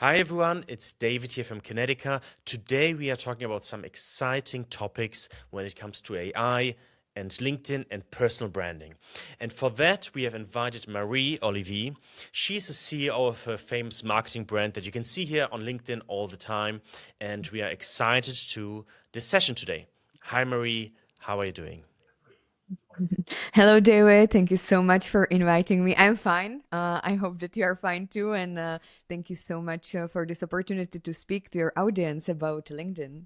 Hi everyone, it's David here from Kinetyca. Today we are talking about some exciting topics when it comes to AI and LinkedIn and personal branding. And for that, we have invited Marie Olivie. She's the CEO of a famous marketing brand that you can see here on LinkedIn all the time. And we are excited to this session today. Hi Marie, how are you doing? Hello, David. Thank you so much for inviting me. I'm fine. I hope that you are fine too. And thank you so much for this opportunity to speak to your audience about LinkedIn.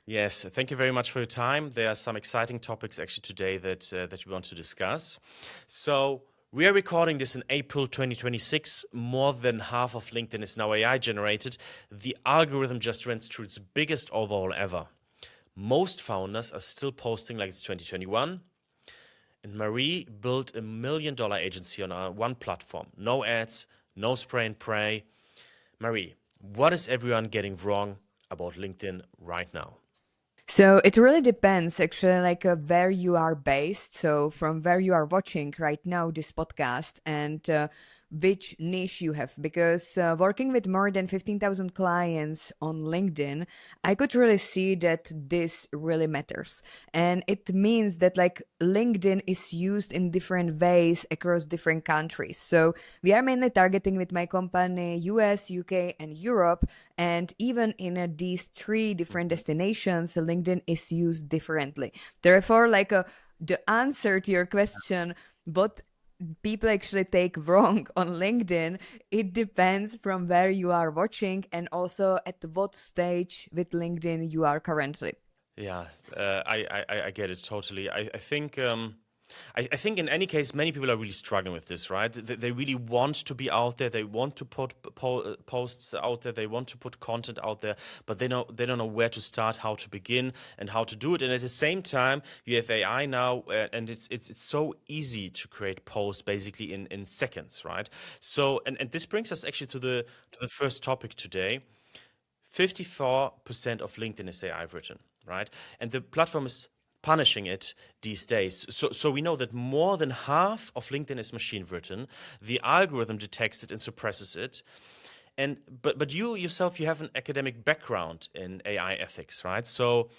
Yes, thank you very much for your time. There are some exciting topics actually today that we want to discuss. So we are recording this in April 2026. More than half of LinkedIn is now AI generated. The algorithm just went through its biggest overhaul ever. Most founders are still posting like it's 2021. And Marie built $1 million agency on one platform. No ads, no spray and pray. Marie, what is everyone getting wrong about LinkedIn right now? So it really depends, actually, like where you are based. So from where you are watching right now this podcast and which niche you have. Because working with more than 15,000 clients on LinkedIn, I could really see that this really matters. And it means that like LinkedIn is used in different ways across different countries. So we are mainly targeting with my company US, UK, and Europe. And even in these three different destinations, LinkedIn is used differently. Therefore, like the answer to your question, what people actually take wrong on LinkedIn, it depends from where you are watching and also at what stage with LinkedIn you are currently. Yeah, I get it totally. I think in any case, many people are really struggling with this, right? They really want to be out there. They want to put posts out there. They want to put content out there, but they don't know where to start, how to begin, and how to do it. And at the same time, you have AI now, and it's so easy to create posts basically in seconds, right? So and this brings us actually to the first topic today. 54% of LinkedIn is AI written, right? And the platform is punishing it these days. So we know that more than half of LinkedIn is machine written. The algorithm detects it and suppresses it. And but you yourself, you have an academic background in AI ethics, right? So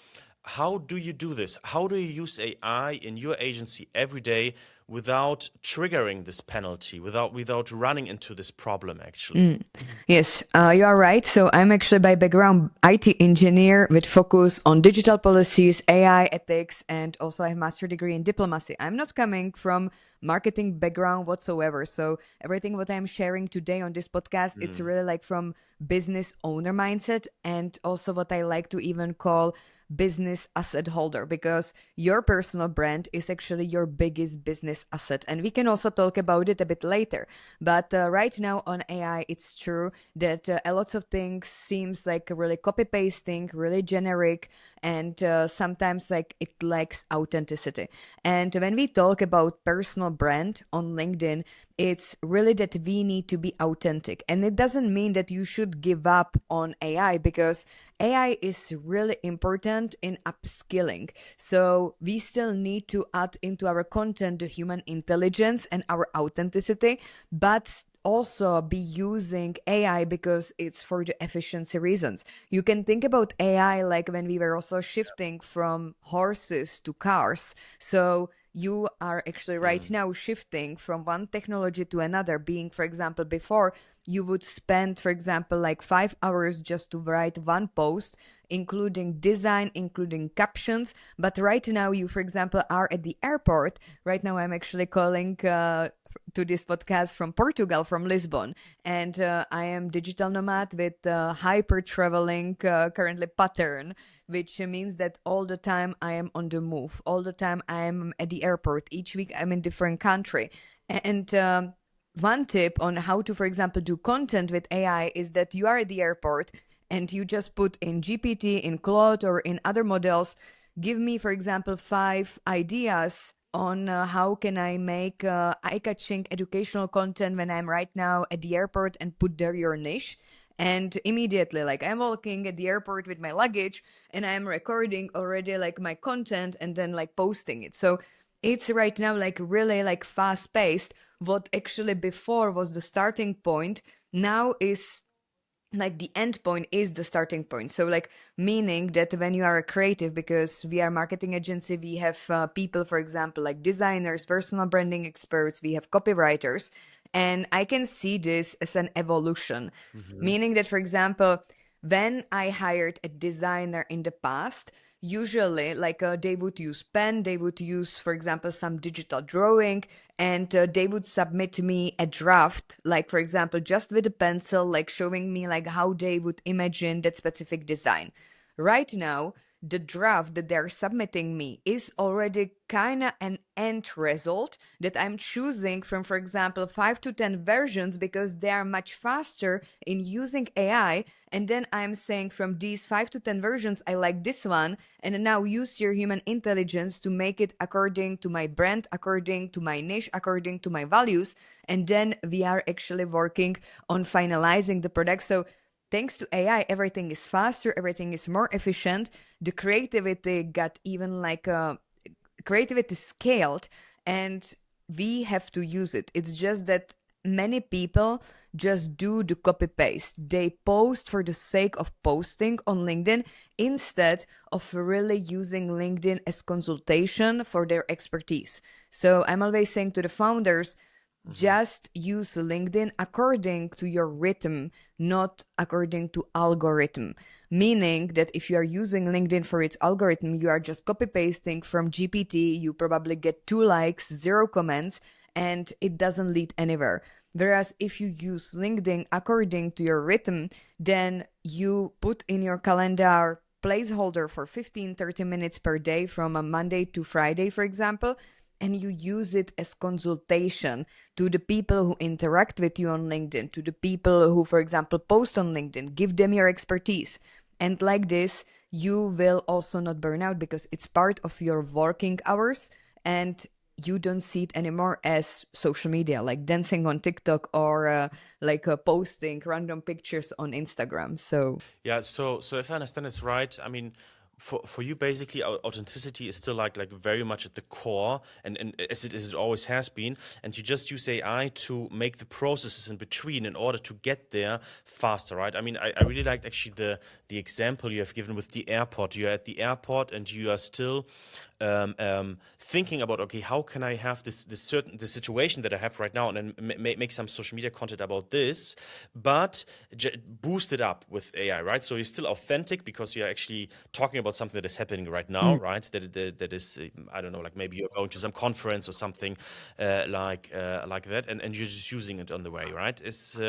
how do you do this? How do you use AI in your agency every day without triggering this penalty, without running into this problem actually? Mm. Yes, you are right. So I'm actually by background IT engineer with focus on digital policies, AI ethics, and also I have master degree in diplomacy. I'm not coming from marketing background whatsoever. So everything what I'm sharing today on this podcast, it's Mm, really like from business owner mindset and also what I like to even call business asset holder because your personal brand is actually your biggest business asset. And we can also talk about it a bit later. But right now on AI, it's true that a lot of things seems like really copy pasting, really generic, and sometimes like it lacks authenticity. And when we talk about personal brand on LinkedIn, it's really that we need to be authentic. And it doesn't mean that you should give up on AI because AI is really important in upskilling. So we still need to add into our content the human intelligence and our authenticity, but also be using AI because it's for the efficiency reasons. You can think about AI like when we were also shifting from horses to cars. So you are actually right mm, now shifting from one technology to another, being, for example, before you would spend, for example, like 5 hours just to write one post, including design, including captions. But right now, you, for example, are at the airport. Right now, I'm actually calling to this podcast from Portugal, from Lisbon. And I am digital nomad with hyper traveling currently pattern, which means that all the time I am on the move. All the time I am at the airport. Each week I'm in different country. And one tip on how to, for example, do content with AI is that you are at the airport and you just put in GPT, in Claude, or in other models, give me, for example, 5 ideas on how can I make eye-catching educational content when I'm right now at the airport and put there your niche. And immediately, like I'm walking at the airport with my luggage and I'm recording already like my content and then like posting it. So it's right now like really like fast paced. What actually before was the starting point now is like the end point is the starting point. So like meaning that when you are a creative, because we are a marketing agency, we have people, for example, like designers, personal branding experts, we have copywriters, and I can see this as an evolution. Hmm. Meaning that, for example, when I hired a designer in the past, usually like they would use pen, they would use, for example, some digital drawing, and they would submit me a draft, like for example just with a pencil, like showing me like how they would imagine that specific design. Right now, the draft that they're submitting me is already kind of an end result that I'm choosing from, for example, 5 to 10 versions, because they are much faster in using AI. And then I'm saying from these 5 to 10 versions, I like this one. And now use your human intelligence to make it according to my brand, according to my niche, according to my values. And then we are actually working on finalizing the product. So thanks to AI, everything is faster, everything is more efficient. The creativity got even like creativity scaled, and we have to use it. It's just that many people just do the copy paste. They post for the sake of posting on LinkedIn instead of really using LinkedIn as consultation for their expertise. So I'm always saying to the founders, Hmm. just use LinkedIn according to your rhythm, not according to algorithm. Meaning that if you are using LinkedIn for its algorithm, you are just copy pasting from GPT, you probably get 2 likes, 0 comments, and it doesn't lead anywhere. Whereas if you use LinkedIn according to your rhythm, then you put in your calendar placeholder for 15-30 minutes per day from a Monday to Friday, for example, and you use it as consultation to the people who interact with you on LinkedIn, to the people who, for example, post on LinkedIn, give them your expertise. And like this, you will also not burn out because it's part of your working hours, and you don't see it anymore as social media, like dancing on TikTok or like posting random pictures on Instagram. So Yeah, so if I understand this right, I mean, for you basically authenticity is still like very much at the core, and as it always has been, and you just use AI to make the processes in between in order to get there faster, right? I mean, I really liked actually the example you have given with the airport. You're at the airport and you are still thinking about, okay, how can I have this certain the situation that I have right now, and then make some social media content about this, but boost it up with AI, right? So you're still authentic because you're actually talking about something that is happening right now, right? That is I don't know, like maybe you're going to some conference or something like that, and you're just using it on the way, right? Is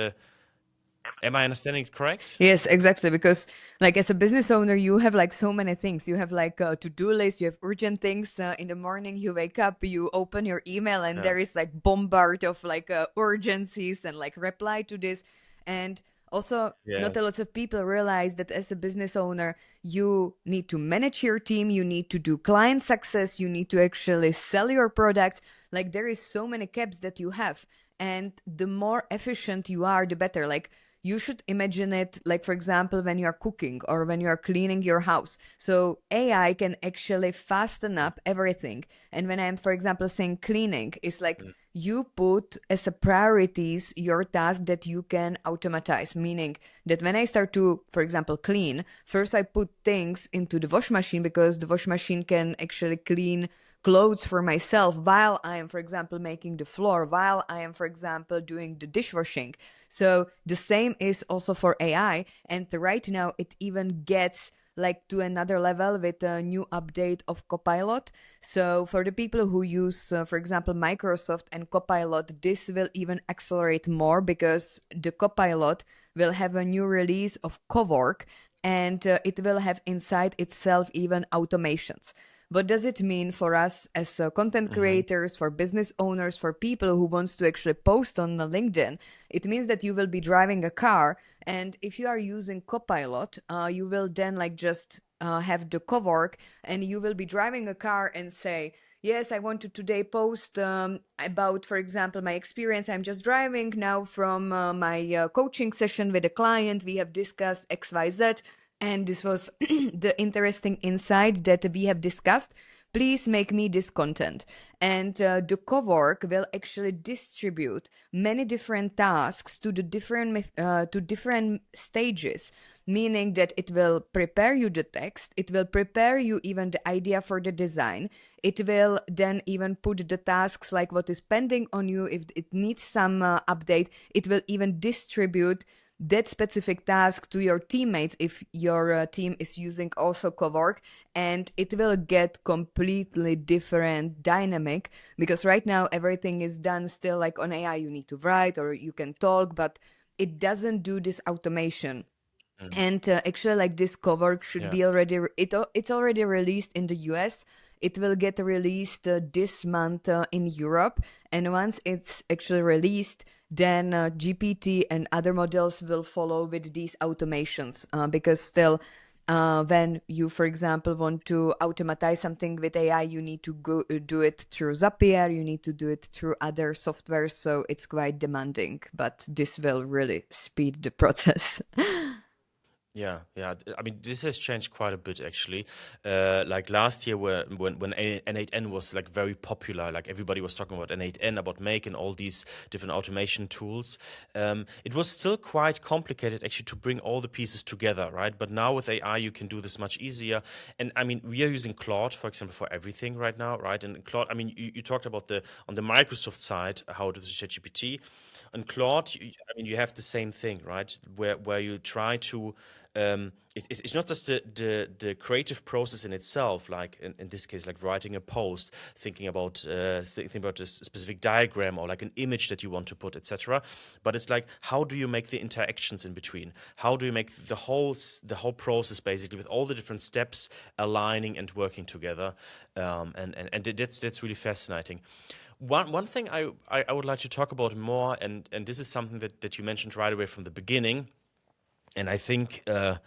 am I understanding it correct? yes, exactly. Because, like, as a business owner, you have like so many things. You have like a to do list, you have urgent things. In the morning, you wake up, you open your email, and Yeah. there is like bombard of like urgencies and like reply to this. And also, not a Yes. lot of people realize that as a business owner, you need to manage your team, you need to do client success, you need to actually sell your product. Like, there is so many caps that you have. And the more efficient you are, the better. Like, you should imagine it like, for example, when you are cooking or when you are cleaning your house. So AI can actually fasten up everything. And when I'm, for example, saying cleaning, it's like you put as a priorities your task that you can automatize, meaning that when I start to, for example, clean, first I put things into the wash machine because the wash machine can actually clean clothes for myself while I am, for example, making the floor, while I am, for example, doing the dishwashing. So the same is also for AI. And right now it even gets like to another level with a new update of Copilot. So for the people who use, for example, Microsoft and Copilot, this will even accelerate more because the Copilot will have a new release of Cowork, and it will have inside itself even automations. What does it mean for us as content Hmm. creators, for business owners, for people who wants to actually post on LinkedIn? It means that you will be driving a car, and if you are using Copilot, you will then like just have the cowork, and you will be driving a car and say, yes, I want to today post about, for example, my experience. I'm just driving now from my coaching session with a client. We have discussed XYZ, and this was the interesting insight that we have discussed. please make me this content. And the cowork will actually distribute many different tasks to the different stages, meaning that it will prepare you the text, it will prepare you even the idea for the design, it will then even put the tasks like what is pending on you if it needs some update, it will even distribute that specific task to your teammates if your team is using also Cowork, and it will get completely different dynamic, because right now everything is done still like on AI. You need to write or you can talk, but it doesn't do this automation. Mm. And actually, like this Cowork should Yeah. be already it's already released in the US. It will get released this month in Europe, and once it's actually released, then GPT and other models will follow with these automations. Because still, when you, for example, want to automatize something with AI, you need to go do it through Zapier, you need to do it through other software, so it's quite demanding. But this will really speed the process. Yeah, yeah. I mean, this has changed quite a bit actually. Like last year, when N8N was like very popular, like everybody was talking about N8N, about Make, and all these different automation tools. It was still quite complicated actually to bring all the pieces together, right? But now with AI, you can do this much easier. And I mean, we are using Claude, for example, for everything right now, right? And Claude, I mean, you talked about the on the Microsoft side how to use ChatGPT. And Claude, I mean, you have the same thing, right? Where you try to it's not just the creative process in itself, like in this case, like writing a post, thinking about a specific diagram or like an image that you want to put, etc. But it's like, how do you make the interactions in between? How do you make the whole process basically with all the different steps aligning and working together? And that's really fascinating. One thing I would like to talk about more, and this is something that you mentioned right away from the beginning, and I think I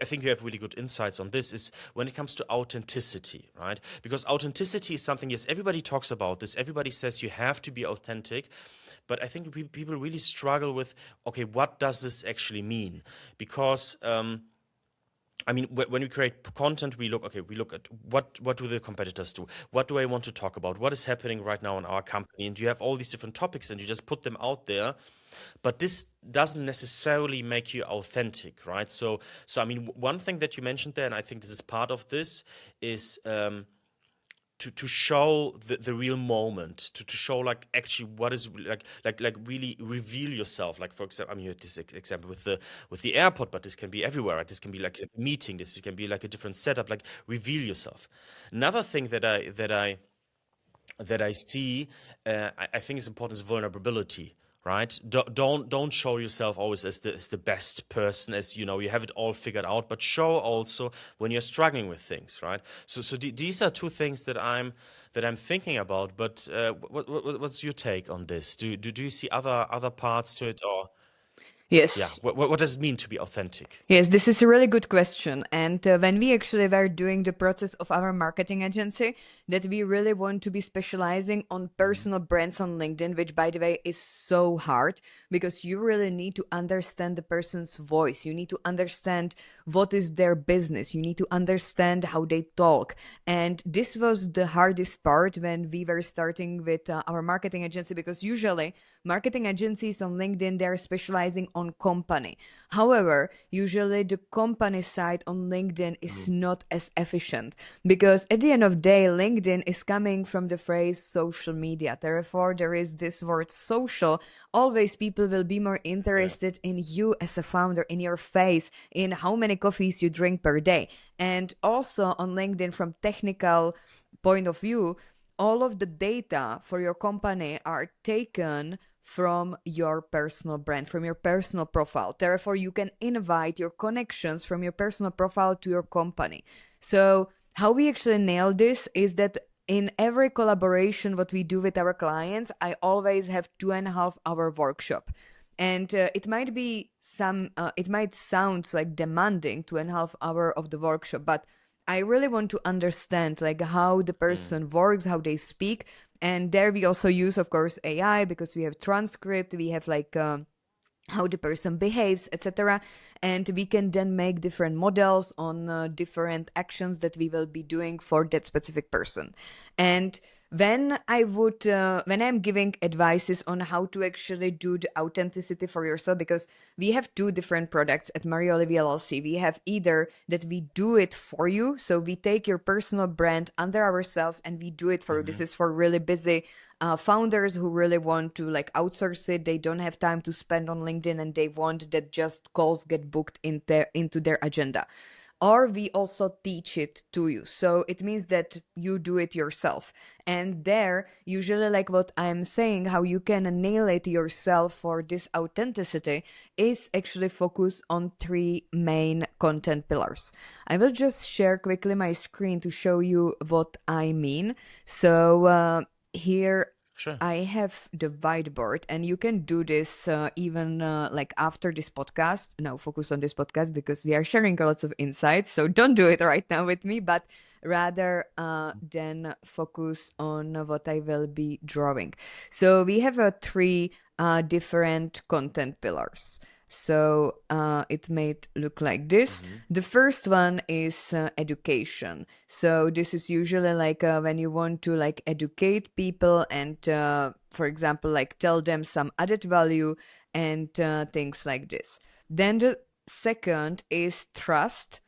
think you have really good insights on this, is when it comes to authenticity, right? Because authenticity is something, yes, everybody talks about this, everybody says you have to be authentic, but I think people really struggle with, okay, what does this actually mean? Because I mean, when we create content, we look at what do the competitors do? What do I want to talk about? What is happening right now in our company? And you have all these different topics, and you just put them out there. But this doesn't necessarily make you authentic, right? So I mean, one thing that you mentioned there, and I think this is part of this, is to show the real moment, to show like actually what is like really reveal yourself. Like for example, I mean, you had this example with the airport, but this can be everywhere, right? This can be like a meeting, this can be like a different setup, like reveal yourself. Another thing that I see, I think is important, is vulnerability. Right? Don't show yourself always as the best person, as you know you have it all figured out, but show also when you're struggling with things, right? These are two things that I'm thinking about. But what's your take on this? Do you see other parts to it, or yeah, Yes. what does it mean to be authentic? Yes, this is a really good question. And when we actually were doing the process of our marketing agency, that we really want to be specializing on Mhm. personal brands on LinkedIn, which by the way is so hard because you really need to understand the person's voice. You need to understand what is their business. You need to understand how they talk. And this was the hardest part when we were starting with our marketing agency, because usually marketing agencies on LinkedIn, they're specializing on company. However, usually the company side on LinkedIn is Mhm. not as efficient, because at the end of the day, LinkedIn is coming from the phrase social media. Therefore, there is this word social. Always people will be more Yeah. interested in you as a founder, in your face, in how many coffees you drink per day. And also on LinkedIn, from technical point of view, all of the data for your company are taken from your personal brand, from your personal profile. Therefore, you can invite your connections from your personal profile to your company. So, how we actually nail this is that in every collaboration, what we do with our clients, I always have 2.5 hour workshop. And it might sound like demanding 2.5 hour of the workshop, but I really want to understand like how the Mm. person works, how they speak. And there we also use, of course, AI, because we have transcript, we have like how the person behaves, etc. And we can then make different models on different actions that we will be doing for that specific person. And when I'm giving advices on how to actually do the authenticity for yourself, because we have two different products at Marie Olivie LLC. We have either that we do it for you, so we take your personal brand under ourselves and we do it for you. This is for really busy founders who really want to like outsource it. They don't have time to spend on LinkedIn and they want that just calls get booked into their agenda. Or we also teach it to you. So it means that you do it yourself. And there, usually, like what I'm saying, how you can nail it yourself for this authenticity is actually focus on three main content pillars. I will just share quickly my screen to show you what I mean. So, here Sure. I have the whiteboard, and you can do this even like after this podcast. Now, focus on this podcast because we are sharing lots of insights. So don't do it right now with me, but rather then focus on what I will be drawing. So we have three different content pillars. So it may look like this. The first one is education. So this is usually like when you want to like educate people and, for example, like tell them some added value and things like this. Then the second is trust.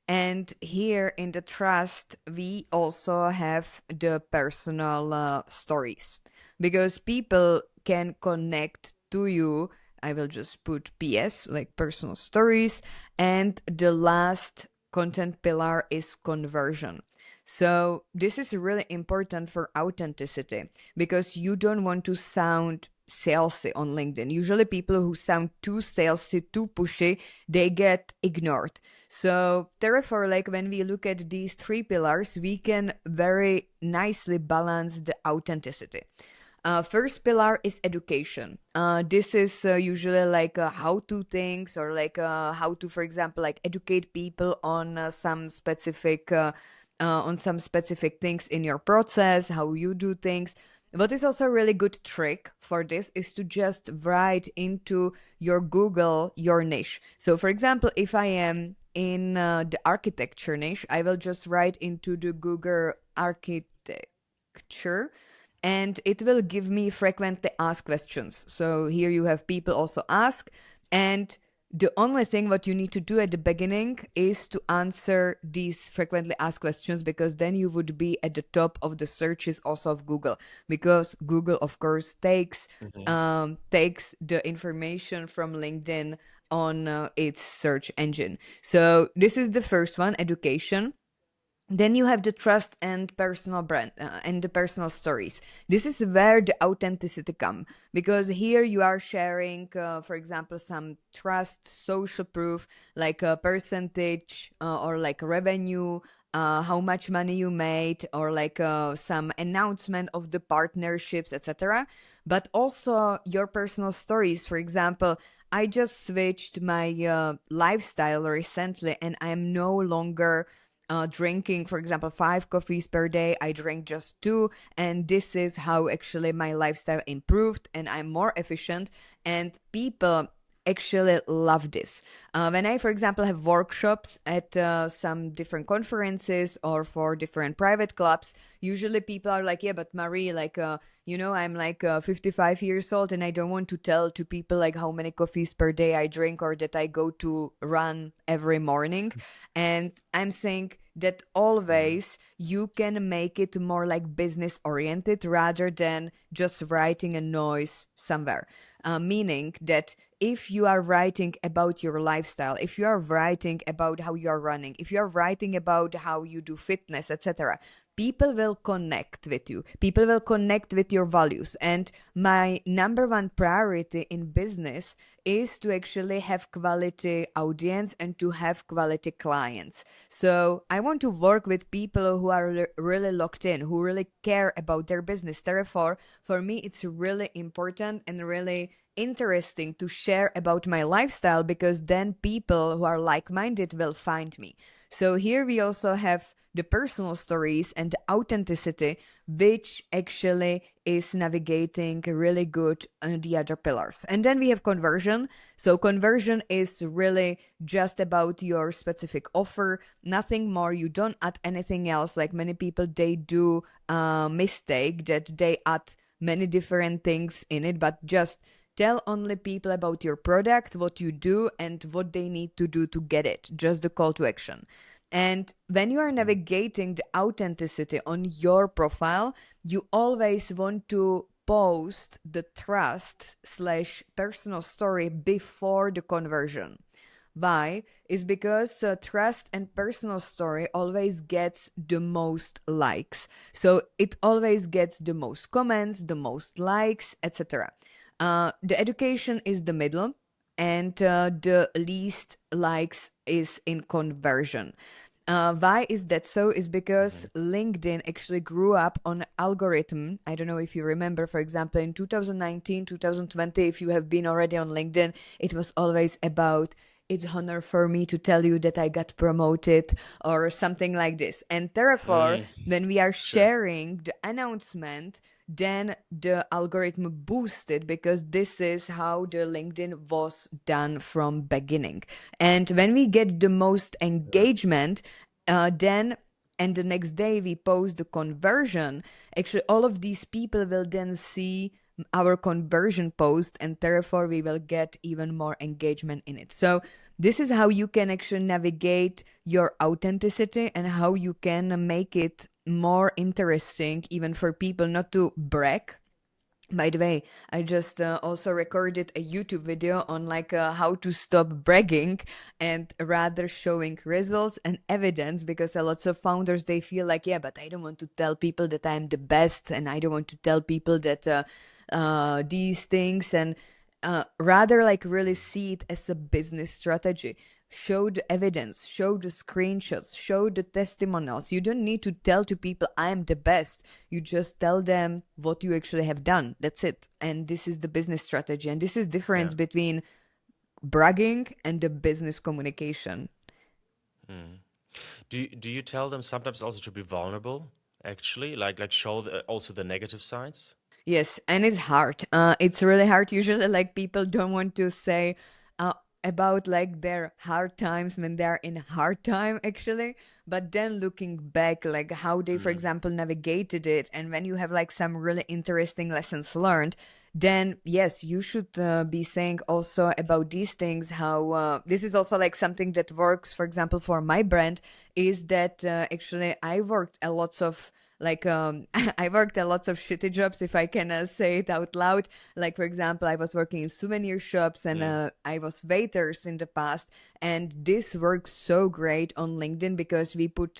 And here in the trust, we also have the personal stories because people can connect to you. I will just put PS, like personal stories. And the last content pillar is conversion. So this is really important for authenticity because you don't want to sound salesy on LinkedIn. Usually people who sound too salesy, too pushy, they get ignored. So therefore, like when we look at these three pillars, we can very nicely balance the authenticity. First pillar is education. This is usually like how-to things or like how to, for example, like educate people on some specific things in your process, how you do things. What is also a really good trick for this is to just write into your Google your niche. So, for example, if I am in the architecture niche, I will just write into the Google architecture and it will give me frequently asked questions. So here you have people also ask, and the only thing what you need to do at the beginning is to answer these frequently asked questions because then you would be at the top of the searches also of Google because Google of course takes the information from LinkedIn on its search engine. So this is the first one, education. Then you have the trust and personal brand and the personal stories. This is where the authenticity come because here you are sharing, for example, some trust, social proof, like a percentage or like revenue, how much money you made, or like some announcement of the partnerships, etc. But also your personal stories. For example, I just switched my lifestyle recently, and I'm no longer drinking, for example, 5 coffees per day. I drink just two, and this is how actually my lifestyle improved, and I'm more efficient. And people actually love this. When I, for example, have workshops at some different conferences or for different private clubs, usually people are like, yeah, but Marie, like, I'm like 55 years old and I don't want to tell to people like how many coffees per day I drink or that I go to run every morning. And I'm saying that always you can make it more like business oriented rather than just writing a noise somewhere. Meaning that if you are writing about your lifestyle, if you are writing about how you are running, if you are writing about how you do fitness, etc., people will connect with you. People will connect with your values. And my number one priority in business is to actually have quality audience and to have quality clients. So I want to work with people who are really locked in, who really care about their business. Therefore, for me, it's really important and really interesting to share about my lifestyle because then people who are like-minded will find me. So here we also have the personal stories and the authenticity, which actually is navigating really good the other pillars. And then we have conversion. So conversion is really just about your specific offer, nothing more. You don't add anything else. Like many people, they do mistake that they add many different things in it, but just tell only people about your product, what you do, and what they need to do to get it. Just the call to action. And when you are navigating the authenticity on your profile, you always want to post the trust slash personal story before the conversion. Why? Is because trust and personal story always gets the most likes. So it always gets the most comments, the most likes, etc. The education is the middle, and the least likes is in conversion. Why is that so? Is because LinkedIn actually grew up on algorithm. I don't know if you remember, for example, in 2019, 2020, if you have been already on LinkedIn, it was always about it's honor for me to tell you that I got promoted or something like this. And therefore, when we are Sure. sharing the announcement, then the algorithm boosted because this is how the LinkedIn was done from beginning. And when we get the most engagement, then and the next day we post the conversion, actually all of these people will then see our conversion post, and therefore we will get even more engagement in it. So this is how you can actually navigate your authenticity and how you can make it more interesting even for people, not to brag. By the way, I just also recorded a YouTube video on like how to stop bragging and rather showing results and evidence, because a lot of founders, they feel like, yeah, but I don't want to tell people that I'm the best, and I don't want to tell people that these things, and rather like really see it as a business strategy. Show the evidence, show the screenshots, show the testimonials. You don't need to tell to people I'm the best. You just tell them what you actually have done. That's it. And this is the business strategy. And this is difference Yeah. between bragging and the business communication. Do you tell them sometimes also to be vulnerable, actually, like show also the negative sides? Yes, and it's hard. It's really hard. Usually, like people don't want to say uh, about like their hard times when they're in hard time, actually. But then looking back, like how they, for example, navigated it, and when you have like some really interesting lessons learned, then yes, you should be saying also about these things. How this is also like something that works, for example, for my brand, is that actually I worked a lots of like I worked at lots of shitty jobs, if I can say it out loud. Like for example, I was working in souvenir shops, and I was waiters in the past, and this works so great on LinkedIn because we put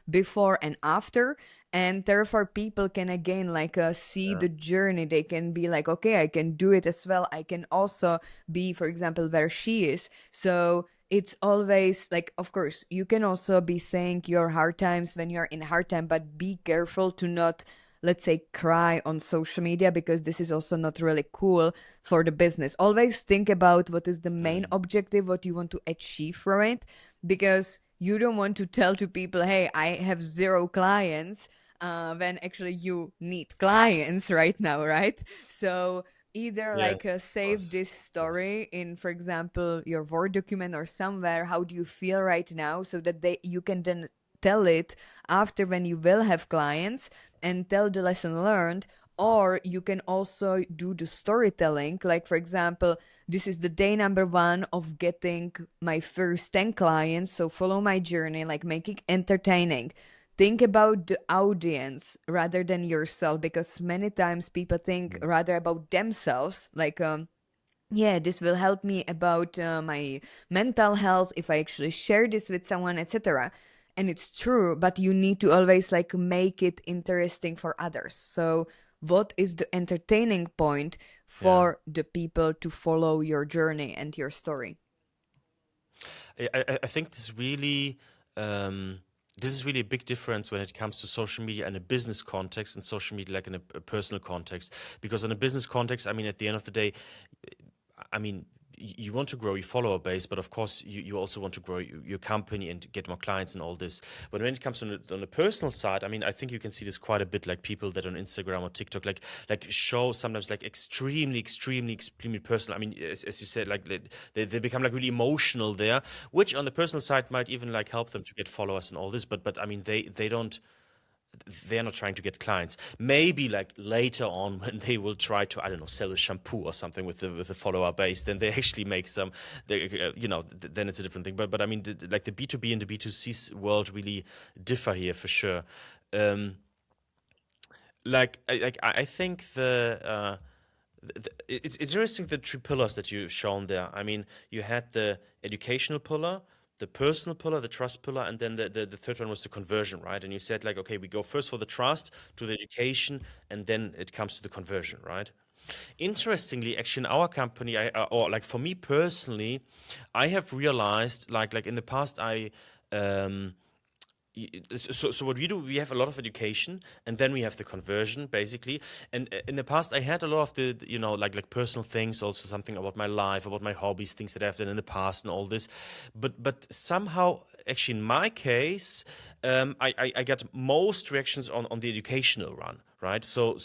before and after, and therefore people can again like see the journey. They can be like, okay, I can do it as well. I can also be, for example, where she is. So it's always like, of course, you can also be saying your hard times when you're in hard time, but be careful to not, let's say, cry on social media, because this is also not really cool for the business. Always think about what is the main objective, what you want to achieve from it, because you don't want to tell to people, hey, I have zero clients, when actually you need clients right now, right? So either like Yes, of save course. this Of course. story in, for example, your Word document or somewhere, how do you feel right now, so that you can then tell it after when you will have clients, and tell the lesson learned. Or you can also do the storytelling, like for example, this is the day number 1 of getting my first 10 clients, so follow my journey, like make it entertaining. Think about the audience rather than yourself, because many times people think rather about themselves, like yeah, this will help me about my mental health if I actually share this with someone, etc. And it's true, but you need to always like make it interesting for others. So what is the entertaining point Yeah. for the people to follow your journey and your story? I think um, this is really a big difference when it comes to social media in a business context and social media like in a personal context. Because in a business context, I mean, at the end of the day, I mean, you want to grow your follower base, but of course you also want to grow your company and get more clients and all this. But when it comes on the personal side, I mean, I think you can see this quite a bit, like people that on Instagram or TikTok, like show sometimes like extremely personal. I mean, as you said, like they become like really emotional there, which on the personal side might even like help them to get followers and all this. But I mean, they don't they're not trying to get clients. Maybe like later on when they will try to, I don't know, sell a shampoo or something with the follower base, then they actually make some, then it's a different thing. But I mean, like the B2B and the B2C world really differ here for sure. Um, I think it's interesting the three pillars that you've shown there. I mean, you had the educational pillar, the personal pillar, the trust pillar, and then the third one was the conversion, right? And you said like, okay, we go first for the trust to the education, and then it comes to the conversion, right? Interestingly, actually, in our company, or like for me personally, I have realized like in the past, um, so what we do, we have a lot of education, and then we have the conversion basically. And in the past I had a lot of the like personal things, also something about my life, about my hobbies, things that I've done in the past and all this. But somehow, actually in my case, I got most reactions on the educational run, right? So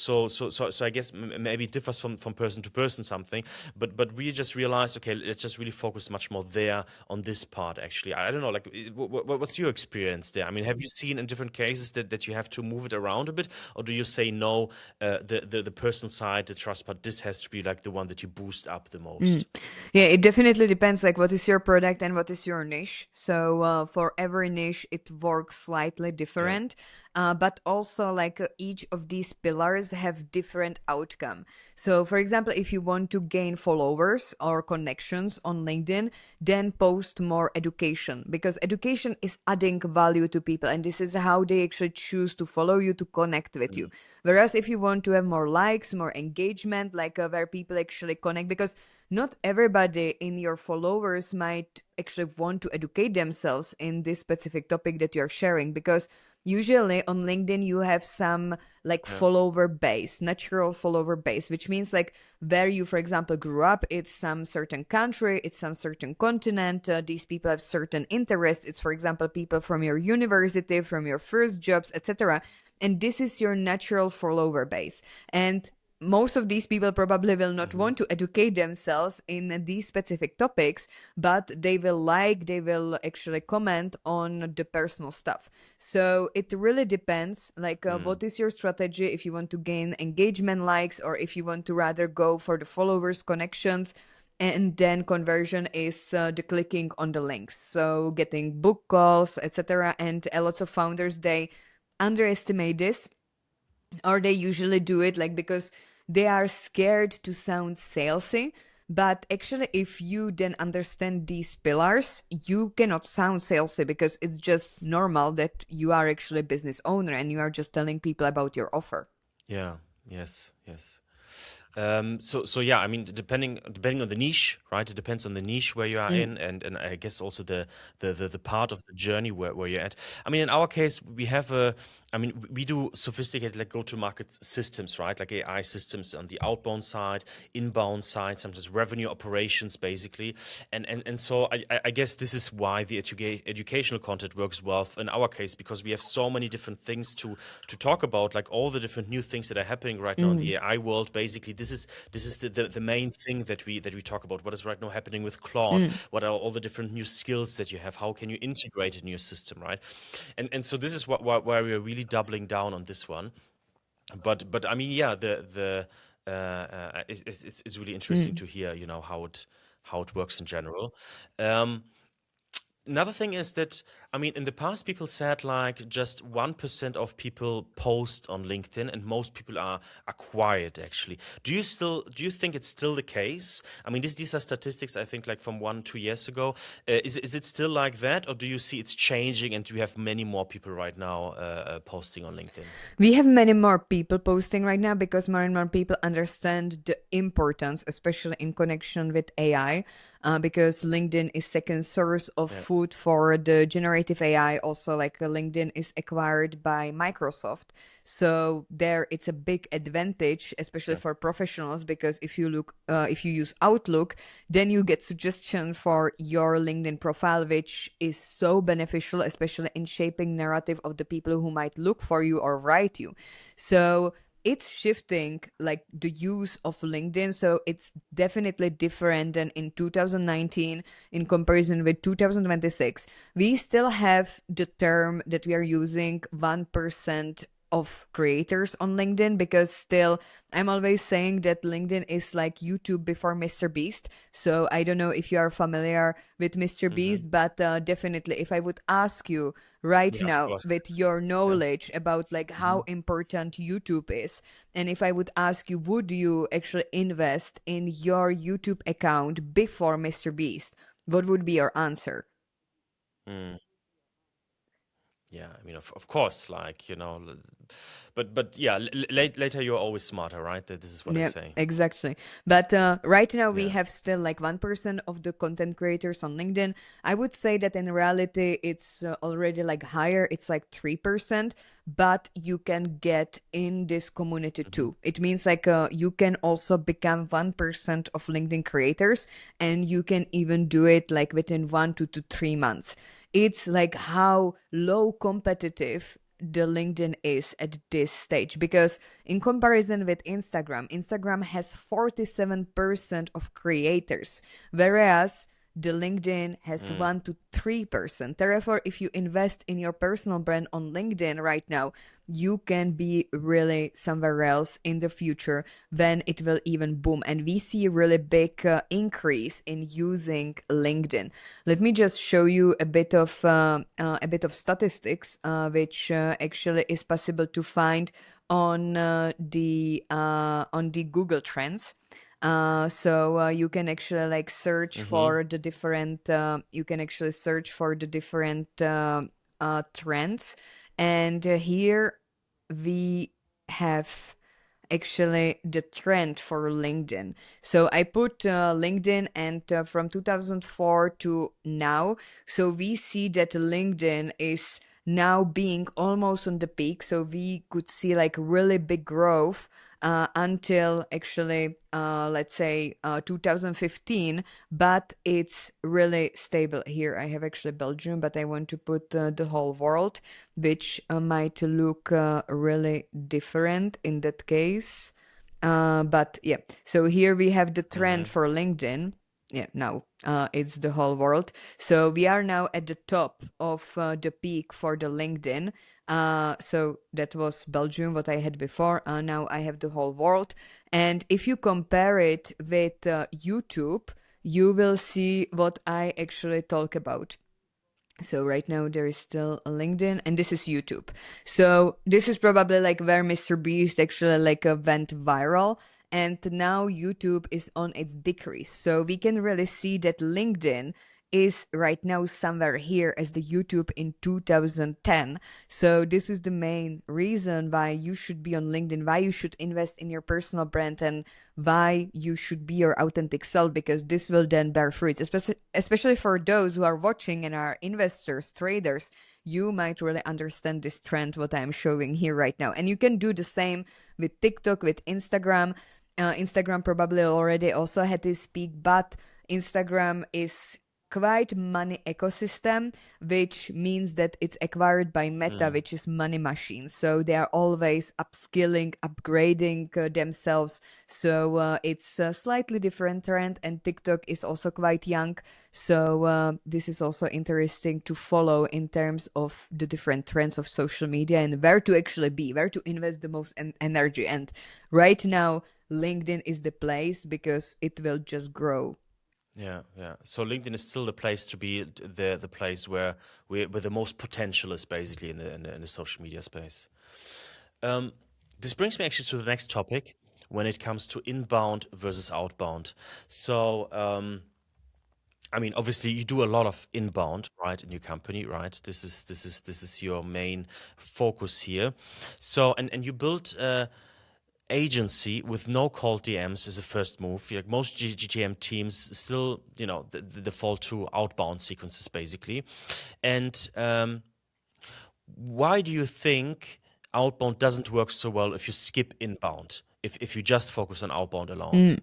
I guess maybe it differs from person to person something, but we just realized, okay, let's just really focus much more there on this part. Actually, I don't know, like, what's your experience there? I mean, have you seen in different cases that you have to move it around a bit, or do you say no, the personal side, the trust part, this has to be like the one that you boost up the most? Yeah, it definitely depends like what is your product and what is your niche. So for every niche it works slightly Yeah. different. But also like each of these pillars have different outcome. So for example, if you want to gain followers or connections on LinkedIn, then post more education, because education is adding value to people, and this is how they actually choose to follow you, to connect with you. Whereas if you want to have more likes, more engagement, like where people actually connect, because not everybody in your followers might actually want to educate themselves in this specific topic that you're sharing, because usually on LinkedIn you have some like Yeah. follower base, natural follower base, which means like where you, for example, grew up, it's some certain country, it's some certain continent, these people have certain interests, it's, for example, people from your university, from your first jobs, etc. And this is your natural follower base. And most of these people probably will not Hmm. want to educate themselves in these specific topics, but they will actually comment on the personal stuff. So it really depends, like what is your strategy, if you want to gain engagement, likes, or if you want to rather go for the followers, connections. And then conversion is the clicking on the links, so getting book calls, etc. And a lot of founders, they underestimate this, or they usually do it like because they are scared to sound salesy. But actually, if you then understand these pillars, you cannot sound salesy, because it's just normal that you are actually a business owner and you are just telling people about your offer. Yeah. Yes. Yes. So yeah, I mean, depending on the niche, right? It depends on the niche where you are Mm. in, and I guess also the part of the journey where you're at. I mean, in our case, we have I mean, we do sophisticated like go-to-market systems, right? Like AI systems on the outbound side, inbound side, sometimes revenue operations, basically. And so I guess this is why the educational content works well in our case, because we have so many different things to talk about, like all the different new things that are happening right now in Mm. the AI world. Basically, this is the main thing that we talk about. What is right now happening with Claude? Mm. What are all the different new skills that you have? How can you integrate it in your system, right? And so this is why we are really doubling down on this one. But I mean, yeah, it's really interesting Mm. to hear, how it works in general. Um, Another thing is that, I mean, in the past, people said like just 1% of people post on LinkedIn, and most people are quiet. Actually, do you think it's still the case? I mean, these are statistics, I think, like from 1 2 years ago. Is it still like that, or do you see it's changing, and do you have many more people right now posting on LinkedIn? We have many more people posting right now because more and more people understand the importance, especially in connection with AI, because LinkedIn is second source of Yeah. food for the generative AI. Also, like LinkedIn is acquired by Microsoft. So there it's a big advantage, especially Yeah. for professionals, because if you use Outlook, then you get suggestion for your LinkedIn profile, which is so beneficial, especially in shaping narrative of the people who might look for you or write you. So it's shifting like the use of LinkedIn. So it's definitely different than in 2019 in comparison with 2026. We still have the term that we are using 1% of creators on LinkedIn, because still I'm always saying that LinkedIn is like YouTube before Mr. Beast. So I don't know if you are familiar with Mr. Hmm. Beast, but definitely if I would ask you right Yeah, of now course. with your Yeah. knowledge about like Hmm. how important YouTube is, and if I would ask you, would you actually invest in your YouTube account before Mr. Beast, what would be your answer? Mm. Yeah, I mean, of course, like, but yeah, later you're always smarter, right? This is what I Yeah, say. exactly. But right now we Yeah. have still like 1% of the content creators on LinkedIn. I would say that in reality it's already like higher. It's like 3%, but you can get in this community Hmm. too. It means like you can also become 1% of LinkedIn creators, and you can even do it like within 1 to 3 months. It's like how low competitive the LinkedIn is at this stage, because in comparison with Instagram has 47% of creators, whereas the LinkedIn has Mm. 1 to 3%. Therefore, if you invest in your personal brand on LinkedIn right now, you can be really somewhere else in the future when it will even boom. And we see a really big increase in using LinkedIn. Let me just show you a bit of statistics, which actually is possible to find on the Google Trends. So you can actually like search Hmm. for the different. You can actually search for the different trends, and here we have actually the trend for LinkedIn. So I put LinkedIn, and from 2004 to now, so we see that LinkedIn is now being almost on the peak. So we could see like really big growth until actually, let's say, 2015, but it's really stable. Here I have actually Belgium, but I want to put the whole world, which might look really different in that case. But yeah, so here we have the trend Hmm. for LinkedIn. Yeah, now it's the whole world. So we are now at the top of the peak for the LinkedIn. So that was Belgium, what I had before. Now I have the whole world. And if you compare it with YouTube, you will see what I actually talk about. So right now there is still a LinkedIn, and this is YouTube. So this is probably like where Mr. Beast actually like went viral, and now YouTube is on its decrease. So we can really see that LinkedIn is right now somewhere here as the YouTube in 2010. So this is the main reason why you should be on LinkedIn, why you should invest in your personal brand, and why you should be your authentic self, because this will then bear fruits, especially for those who are watching and are investors, traders. You might really understand this trend what I'm showing here right now, and you can do the same with TikTok, with Instagram. Instagram probably already also had this peak, but Instagram is quite money ecosystem, which means that it's acquired by Meta, Mm. which is money machine. So they are always upskilling, upgrading themselves. So it's a slightly different trend, and TikTok is also quite young. So this is also interesting to follow in terms of the different trends of social media and where to actually be, where to invest the most energy. And right now, LinkedIn is the place because it will just grow. Yeah, yeah. So LinkedIn is still the place to be, the place where the most potential is basically in the social media space. Um, this brings me actually to the next topic when it comes to inbound versus outbound. So, I mean, obviously, you do a lot of inbound, right, in your company, right? This is your main focus here. So, and you build agency with no cold DMs is a first move. Like most GTM teams still, the default to outbound sequences basically. And why do you think outbound doesn't work so well if you skip inbound? If you just focus on outbound alone?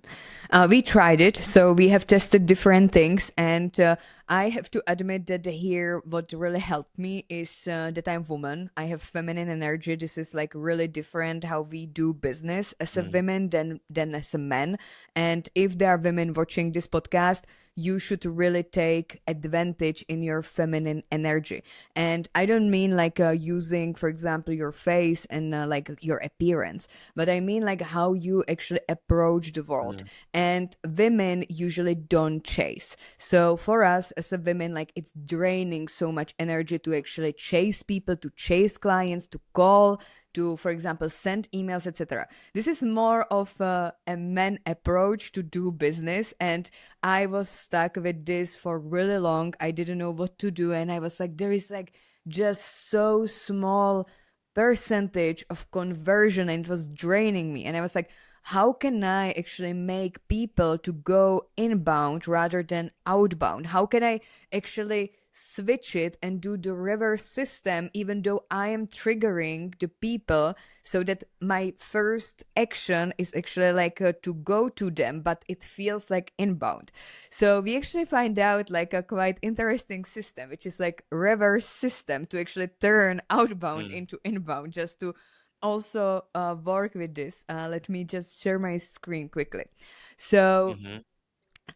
We tried it, so we have tested different things, and I have to admit that here, what really helped me is that I'm woman. I have feminine energy. This is like really different how we do business as a woman than as a man. And if there are women watching this podcast, you should really take advantage in your feminine energy. And I don't mean like using, for example, your face and like your appearance, but I mean like how you actually approach the world. And women usually don't chase. So for us as a women, like it's draining so much energy to actually chase people, to chase clients, to call, to, for example, send emails, etc. This is more of a man approach to do business. And I was stuck with this for really long. I didn't know what to do. And I was like, there is like just so small percentage of conversion, and it was draining me. And I was like, how can I actually make people to go inbound rather than outbound? How can I actually switch it and do the reverse system, even though I am triggering the people, so that my first action is actually like to go to them, but it feels like inbound. So we actually find out like a quite interesting system, which is like reverse system to actually turn outbound into inbound, just to also work with this. Let me just share my screen quickly. So Mm-hmm.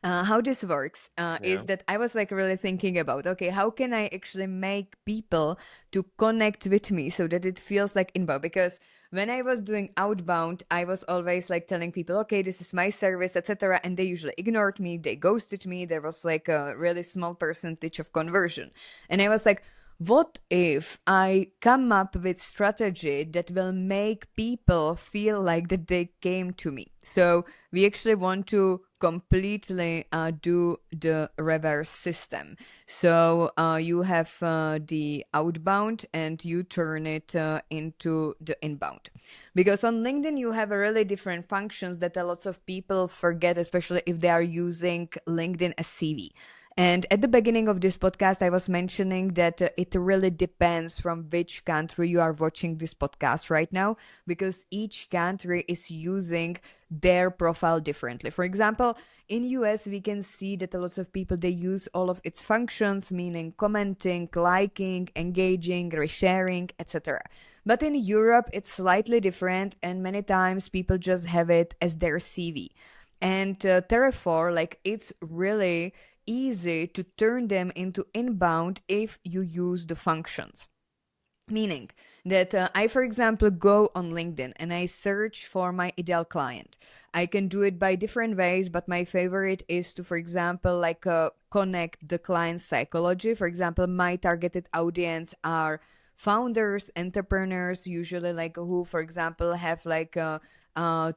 how this works Yeah. is that I was like really thinking about, okay, how can I actually make people to connect with me so that it feels like inbound? Because when I was doing outbound, I was always like telling people, okay, this is my service, etc. And they usually ignored me, they ghosted me. There was like a really small percentage of conversion. And I was like, what if I come up with strategy that will make people feel like that they came to me? So we actually want to completely do the reverse system. So you have the outbound and you turn it into the inbound. Because on LinkedIn, you have a really different functions that a lots of people forget, especially if they are using LinkedIn as CV. And at the beginning of this podcast, I was mentioning that it really depends from which country you are watching this podcast right now, because each country is using their profile differently. For example, in US, we can see that a lot of people, they use all of its functions, meaning commenting, liking, engaging, resharing, etc. But in Europe, it's slightly different, and many times people just have it as their CV. And therefore, like it's really easy to turn them into inbound if you use the functions. Meaning that I, for example, go on LinkedIn and I search for my ideal client. I can do it by different ways, but my favorite is to, for example, like connect the client psychology. For example, my targeted audience are founders, entrepreneurs, usually like who, for example, have like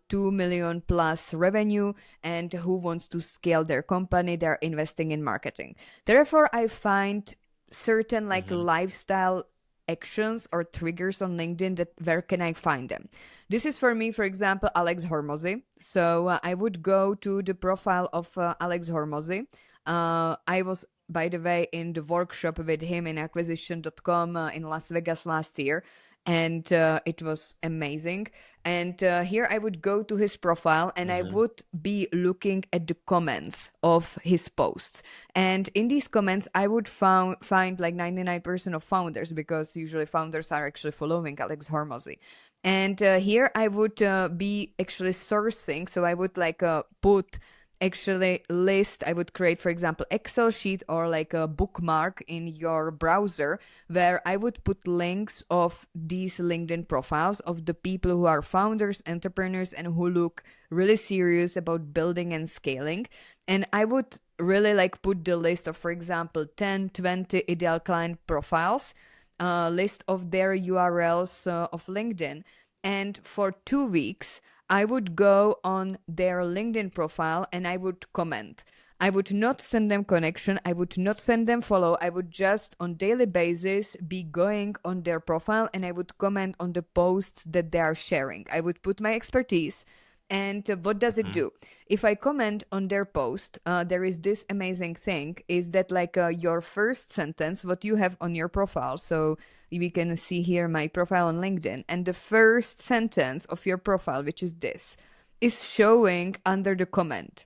2 million plus revenue and who wants to scale their company. They're investing in marketing. Therefore, I find certain like Mm-hmm. lifestyle actions or triggers on LinkedIn, that where can I find them? This is for me, for example, Alex Hormozy. So I would go to the profile of Alex Hormozy. I was, by the way, in the workshop with him in acquisition.com in Las Vegas last year. And it was amazing. And here I would go to his profile and I Mm-hmm. would be looking at the comments of his posts. And in these comments, I would find like 99% of founders, because usually founders are actually following Alex Hormozy. And here I would be actually sourcing. So I would like put actually list. I would create, for example, Excel sheet or like a bookmark in your browser where I would put links of these LinkedIn profiles of the people who are founders, entrepreneurs, and who look really serious about building and scaling. And I would really like put the list of, for example, 10, 20 ideal client profiles, list of their URLs of LinkedIn. And for 2 weeks, I would go on their LinkedIn profile and I would comment. I would not send them connection. I would not send them follow. I would just on daily basis be going on their profile and I would comment on the posts that they are sharing. I would put my expertise. And what does it do? If I comment on their post, there is this amazing thing is that like your first sentence, what you have on your profile. So we can see here my profile on LinkedIn, and the first sentence of your profile, which is this, is showing under the comment,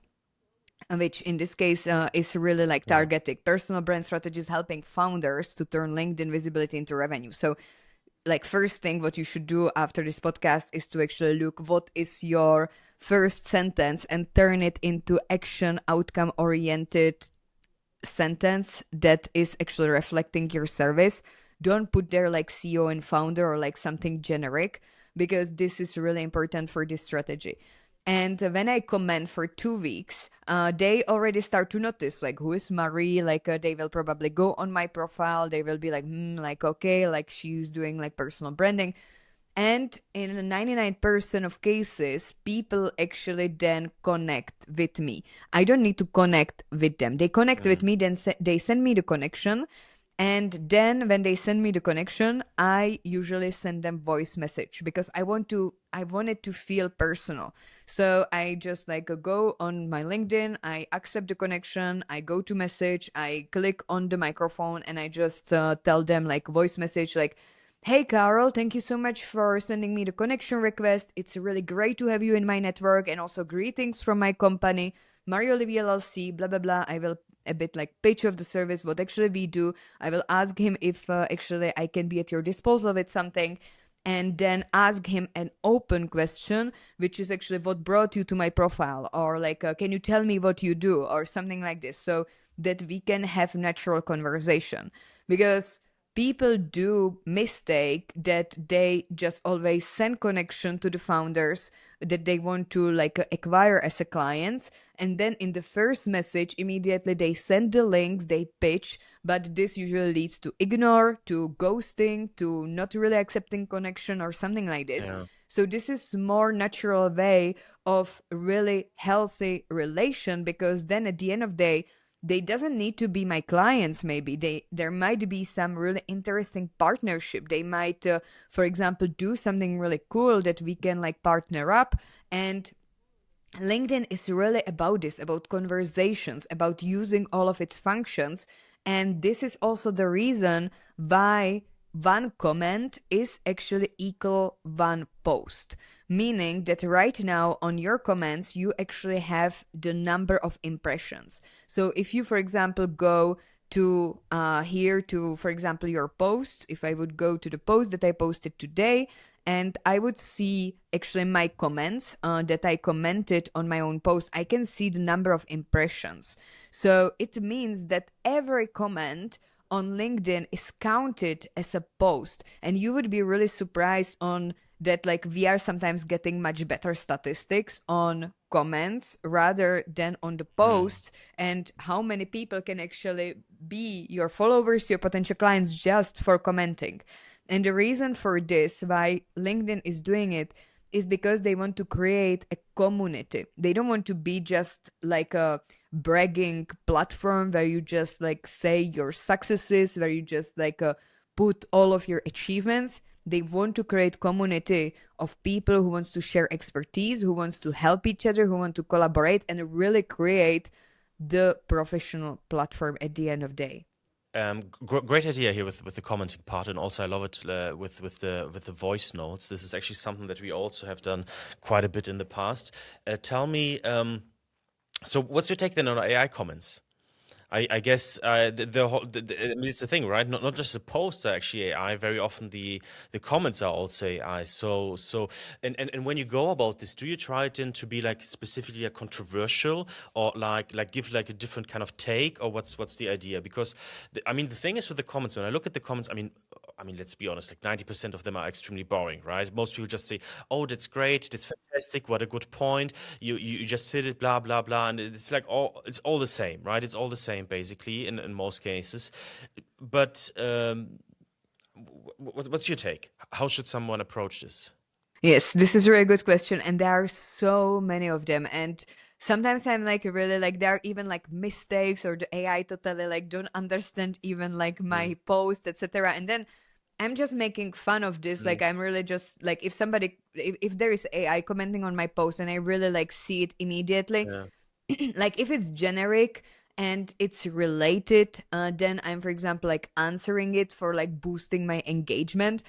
which in this case is really like Yeah. targeting personal brand strategies, helping founders to turn LinkedIn visibility into revenue. So like first thing what you should do after this podcast is to actually look what is your first sentence and turn it into action outcome oriented sentence that is actually reflecting your service. Don't put there like CEO and founder or like something generic, because this is really important for this strategy. And when I comment for 2 weeks, they already start to notice like who is Marie. Like they will probably go on my profile. They will be like, like okay, like she's doing like personal branding. And in 99% of cases, people actually then connect with me. I don't need to connect with them. They connect with me, then they send me the connection. And then when they send me the connection, I usually send them voice message because I want it to feel personal. So I just like go on my LinkedIn, I accept the connection, I go to message, I click on the microphone and I just tell them like voice message like, hey, Carol, thank you so much for sending me the connection request. It's really great to have you in my network, and also greetings from my company, Olivie LLC, blah, blah, blah. I will a bit like pitch of the service, what actually we do. I will ask him if actually I can be at your disposal with something, and then ask him an open question, which is actually what brought you to my profile, or like, can you tell me what you do, or something like this, so that we can have natural conversation. Because people do mistake that they just always send connection to the founders that they want to like acquire as a clients, and then in the first message immediately they send the links, they pitch, but this usually leads to ignore, to ghosting, to not really accepting connection or something like this. Yeah. So this is more natural way of really healthy relation, because then at the end of the day they doesn't need to be my clients. Maybe there might be some really interesting partnership. They might for example do something really cool that we can like partner up. And LinkedIn is really about this, about conversations, about using all of its functions. And this is also the reason why one comment is actually equal one post. Meaning that right now on your comments, you actually have the number of impressions. So if you, for example, go to here to, for example, your posts, if I would go to the post that I posted today, and I would see actually my comments that I commented on my own post, I can see the number of impressions. So it means that every comment on LinkedIn is counted as a post, and you would be really surprised on that, like we are sometimes getting much better statistics on comments rather than on the posts, and how many people can actually be your followers, your potential clients, just for commenting. And the reason for this, why LinkedIn is doing it, is because they want to create a community. They don't want to be just like a bragging platform where you just like say your successes, where you just like put all of your achievements. They want to create community of people who wants to share expertise, who wants to help each other, who want to collaborate, and really create the professional platform at the end of the day. Great idea here with the commenting part, and also I love it with the voice notes. This is actually something that we also have done quite a bit in the past. Tell me, so what's your take then on AI comments? I guess the whole I mean, it's the thing, right? Not just the posts are actually AI. Very often the comments are also AI. And when you go about this, do you try it then to be like specifically a controversial, or like give like a different kind of take, or what's the idea? Because I mean the thing is with the comments, when I look at the comments, I mean, let's be honest, like 90% of them are extremely boring, right? Most people just say, "Oh, that's great, that's fantastic, what a good point. You just hit it, blah blah blah," and it's like it's all the same, right? It's all the same basically in most cases. But what's your take? How should someone approach this? Yes, this is a very good question, and there are so many of them. And sometimes I'm like really like there are even like mistakes, or the AI totally like don't understand even like Mm, my post, etc. And then I'm just making fun of this. mm, Like I'm really just like, if there is AI commenting on my post and I really like see it immediately, yeah, like if it's generic and it's related, then I'm, for example, like answering it for like boosting my engagement.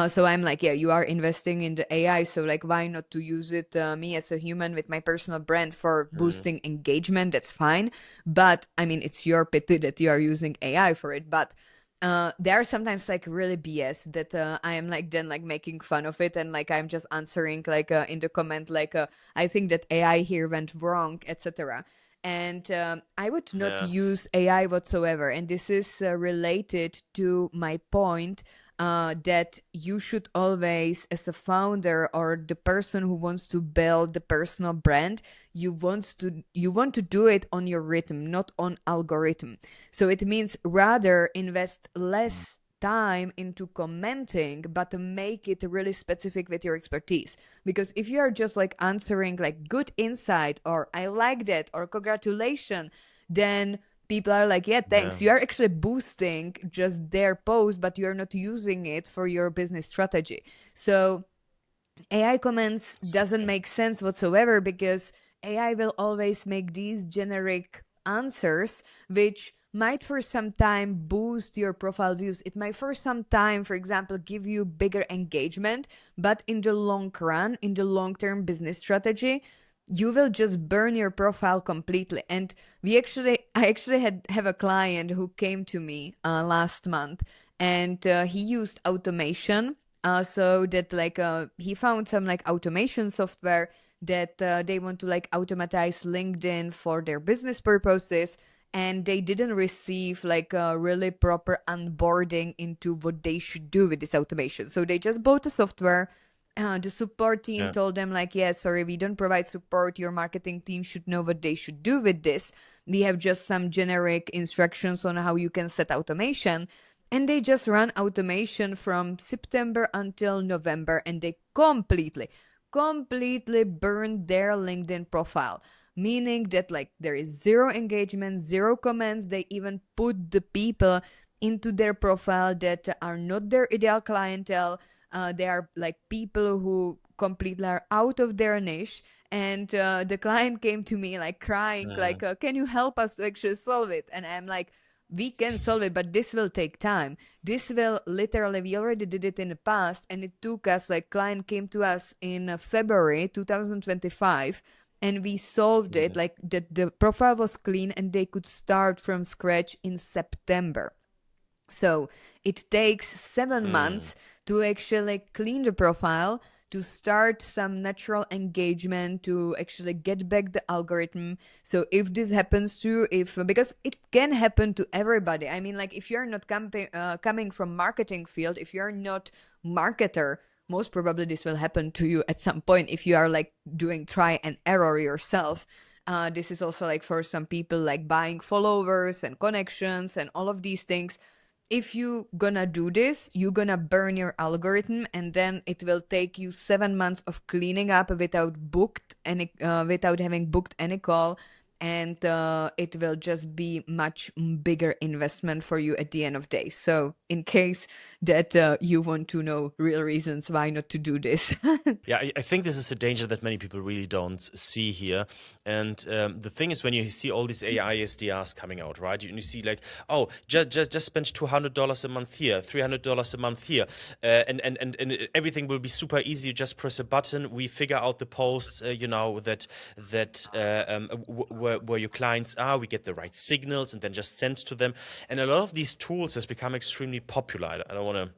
So I'm like, yeah, you are investing in the AI, so like why not to use it, me as a human with my personal brand for mm, boosting engagement? That's fine. But I mean, it's your pity that you are using AI for it. But there are sometimes like really BS that I am like then like making fun of it, and like I'm just answering like in the comment like I think that AI here went wrong, etc. And I would not yeah, use AI whatsoever. And this is related to my point that you should always, as a founder or the person who wants to build the personal brand, you want to do it on your rhythm, not on algorithm. So it means rather invest mm, less time into commenting, but to make it really specific with your expertise. Because if you are just like answering like good insight or I like that or congratulations, then people are like, yeah, yeah, thanks. You are actually boosting just their post, but you are not using it for your business strategy. So AI comments doesn't exactly. make sense whatsoever, because AI will always make these generic answers, which might for some time boost your profile views. It might for some time, for example, give you bigger engagement, but in the long run, in the long term business strategy, you will just burn your profile completely. And I actually have a client who came to me last month, and he used automation, so that like he found some like automation software that they want to like automatize LinkedIn for their business purposes, and they didn't receive like a really proper onboarding into what they should do with this automation. So they just bought the software. The support team Yeah, told them like, yeah, sorry, we don't provide support. Your marketing team should know what they should do with this. We have just some generic instructions on how you can set automation. And they just run automation from September until November, and they completely burned their LinkedIn profile. Meaning that like there is zero engagement, zero comments. They even put the people into their profile that are not their ideal clientele. They are like people who completely are out of their niche. And the client came to me like crying, mm, like, can you help us to actually solve it? And I'm like, we can solve it, but this will take time. This will literally, we already did it in the past, and it took us, like, client came to us in February 2025, and we solved it. mm, Like, the profile was clean, and they could start from scratch in September. So it takes 7 months mm, to actually clean the profile, to start some natural engagement, to actually get back the algorithm. So if this happens to you, if because it can happen to everybody. I mean, like if you're not coming from marketing field, if you're not marketer, most probably this will happen to you at some point if you are like doing try and error yourself. This is also like for some people like buying followers and connections and all of these things. If you gonna do this, you gonna burn your algorithm, and then it will take you 7 months of cleaning up without having booked any call, and it will just be much bigger investment for you at the end of day. So in case that you want to know real reasons why not to do this. yeah. I think this is a danger that many people really don't see here. And the thing is, when you see all these AI SDRs coming out, right? You see like, oh, just spend $200 a month here, $300 a month here, and everything will be super easy. You just press a button. We figure out the posts, where your clients are. We get the right signals and then just send to them. And a lot of these tools has become extremely popular. I don't want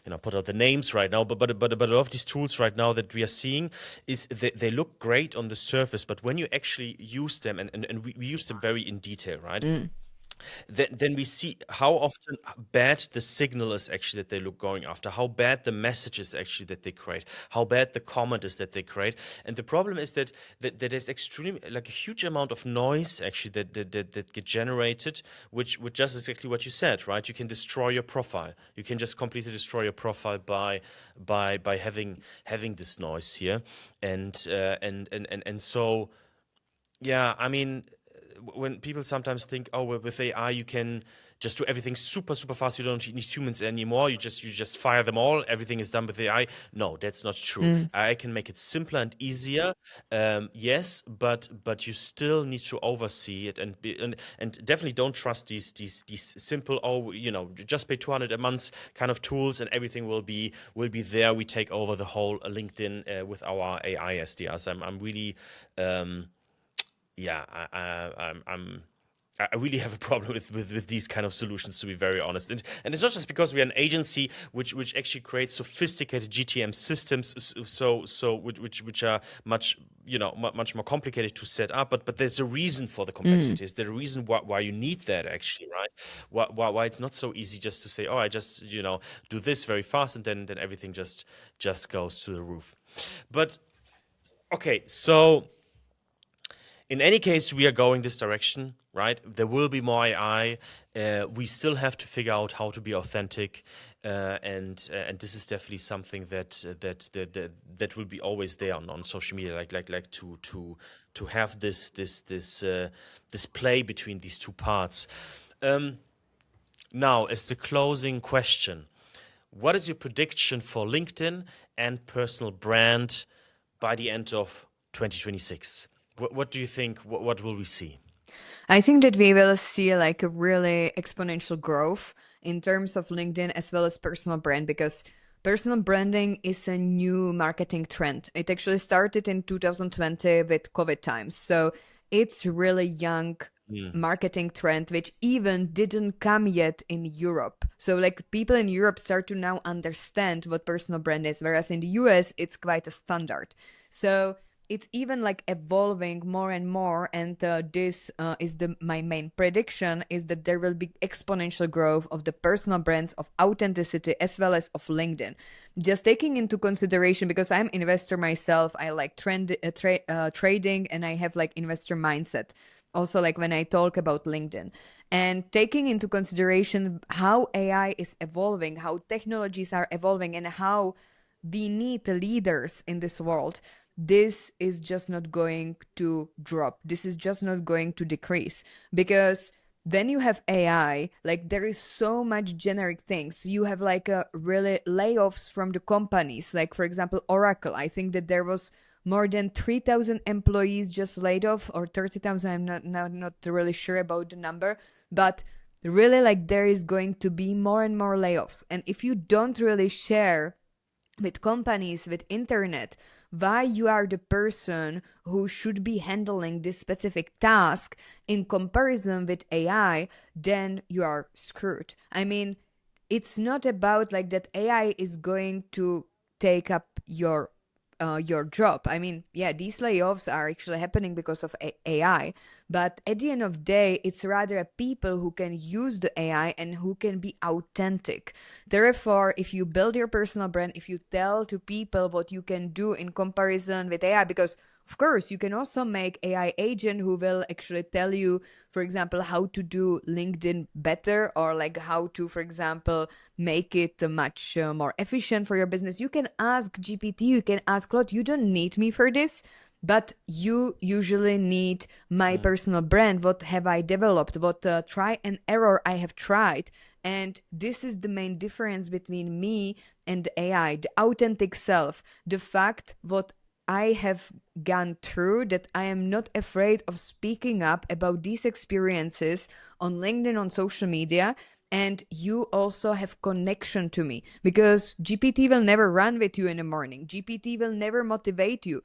to put out the names right now, but a lot of these tools right now that we are seeing is they look great on the surface, but when you actually use them, and we use them very in detail, right? Mm. Then we see how often bad the signal is actually that they look going after, how bad the message is actually that they create, how bad the comment is that they create. And the problem is that there's extreme, like a huge amount of noise actually that get generated, which just exactly what you said, right? You can destroy your profile. You can just completely destroy your profile by having this noise here. And so Yeah, I mean, when people sometimes think, oh, well, with AI you can just do everything super super fast. You don't need humans anymore. You just fire them all. Everything is done with AI. No, that's not true. Mm. I can make it simpler and easier. Yes, but you still need to oversee it and definitely don't trust these simple, oh, just pay 200 a month kind of tools and everything will be there. We take over the whole LinkedIn with our AI SDRs. I'm really yeah, I really have a problem with these kind of solutions, to be very honest. And it's not just because we're an agency which actually creates sophisticated GTM systems, which are much much more complicated to set up. But there's a reason for the Mm. complexity. Is there a reason why you need that actually, right? Why it's not so easy just to say, oh, I just do this very fast and then everything just goes to the roof. But okay, so in any case, we are going this direction, right? There will be more AI. We still have to figure out how to be authentic, and this is definitely something that will be always there on social media, like to have this play between these two parts. Um, Now, as the closing question, what is your prediction for LinkedIn and personal brand by the end of 2026? What do you think? What will we see? I think that we will see like a really exponential growth in terms of LinkedIn as well as personal brand, because personal branding is a new marketing trend. It actually started in 2020 with COVID times. So it's really young Mm. marketing trend which even didn't come yet in Europe. So like people in Europe start to now understand what personal brand is, whereas in the US it's quite a standard. So it's even like evolving more and more, and this is the my main prediction is that there will be exponential growth of the personal brands, of authenticity as well as of LinkedIn. Just taking into consideration, because I'm investor myself, I like trading, and I have like investor mindset also, like when I talk about LinkedIn, and taking into consideration how AI is evolving, how technologies are evolving, and how we need leaders in this world, this is just not going to drop. This is just not going to decrease, because when you have AI, like there is so much generic things. You have like a really layoffs from the companies. Like for example, Oracle. I think that there was more than 3,000 employees just laid off, or 30,000. I'm not really sure about the number, but really like there is going to be more and more layoffs. And if you don't really share with companies, with internet, why you are the person who should be handling this specific task in comparison with AI, then you are screwed. I mean, it's not about like that AI is going to take up your job. I mean, yeah, these layoffs are actually happening because of AI, but at the end of the day, it's rather people who can use the AI and who can be authentic. Therefore, if you build your personal brand, if you tell to people what you can do in comparison with AI, because of course, you can also make AI agent who will actually tell you, for example, how to do LinkedIn better, or like how to, for example, make it much more efficient for your business. You can ask GPT, you can ask Claude. You don't need me for this, but you usually need my Mm. personal brand. What have I developed? What try and error I have tried? And this is the main difference between me and the AI, the authentic self, the fact what I have gone through, that I am not afraid of speaking up about these experiences on LinkedIn, on social media, and you also have connection to me, because GPT will never run with you in the morning. GPT will never motivate you,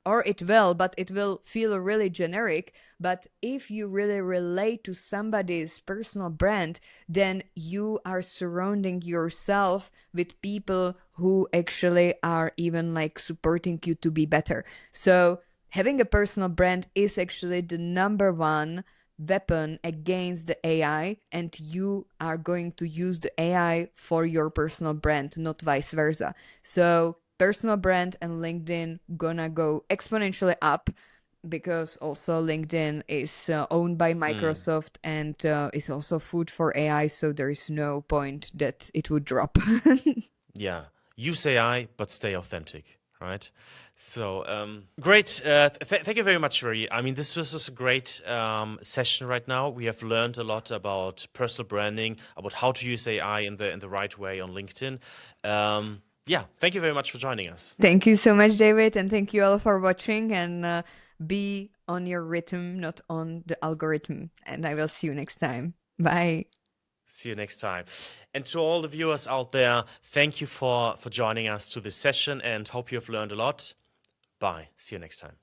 or it will, but it will feel really generic. But if you really relate to somebody's personal brand, then you are surrounding yourself with people who actually are even like supporting you to be better. So having a personal brand is actually the number one weapon against the AI, and you are going to use the AI for your personal brand, not vice versa. So personal brand and LinkedIn gonna go exponentially up, because also LinkedIn is owned by Mm. Microsoft, and is also food for AI, so there is no point that it would drop. Yeah. Use AI, but stay authentic, right? So great. Thank you very much, Ray. I mean, this was a great session right now. We have learned a lot about personal branding, about how to use AI in the right way on LinkedIn. Yeah, thank you very much for joining us. Thank you so much, David, and thank you all for watching. And be on your rhythm, not on the algorithm. And I will see you next time. Bye. See you next time. And to all the viewers out there, thank you for joining us to this session and hope you have learned a lot. Bye. See you next time.